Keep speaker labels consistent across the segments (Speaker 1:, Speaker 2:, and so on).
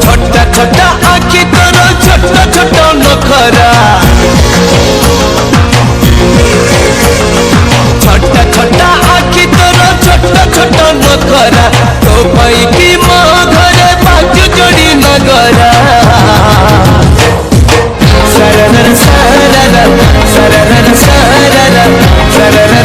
Speaker 1: छोटा छोटा आखि तोर छोटा छोटा नखरा छोटा छोटा आखि तोर छोटा छोटा नखरा तो पैकी मो घरे बाजू जोड़ी नगरा सरर सरर सरर सरर सरर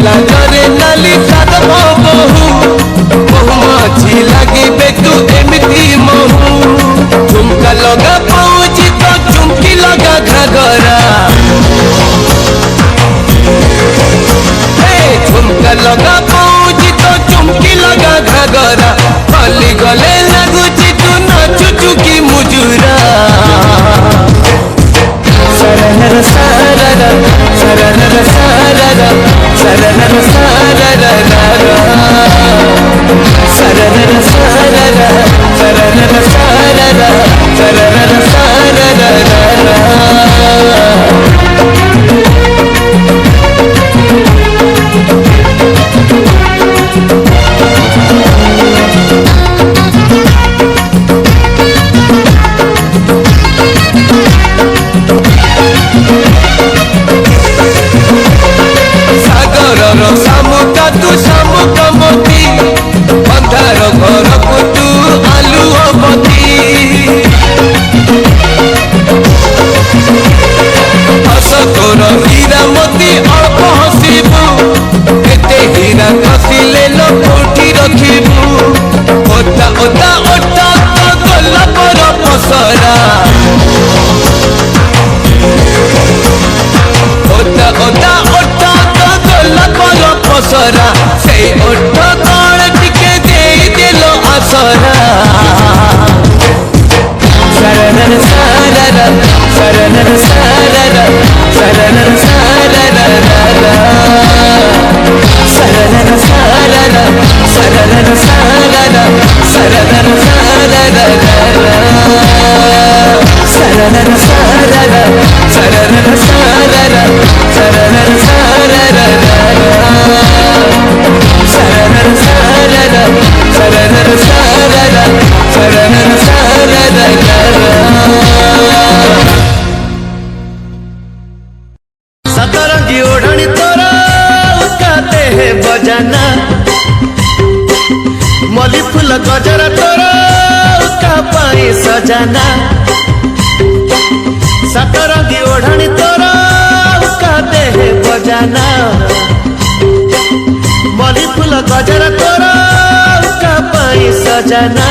Speaker 1: लाजरे नाली साद बहु बहु मछी लगी बेतु एमती महू झुमका लगा पाऊजी तो झुमकी लगा घगरा झुमका लगा पाऊजी तो झुमकी लगा घगरा गली गले लगुची तू नाचुचु की मुजुरा सरर सरर सरर सरर सरर सरर सरर सरर सामुका तू सामुका मोती अंधार घर को तू आलू बती हस तोर हीरा मोती अल्प हसीबू केते हीरा कसिले लो कोठी रखिबू ओता ओता ओटा तो गला पर पसरा ओता ओता ओटा पसरा से ओठ तले टिके दे दिलो आसरा सरर सरर सरर सरर सरर सरर सरर सरर सरर सरर सरर सरर सरर सतरंगी ओढ़नी तोरा कहते हैं बजाना मली फूल गजरा तोरा का पाई सजाना सतरंगी ओढ़नी तोरा कहते हैं बजाना मली फूल गजरा तोरा का पाई सजाना।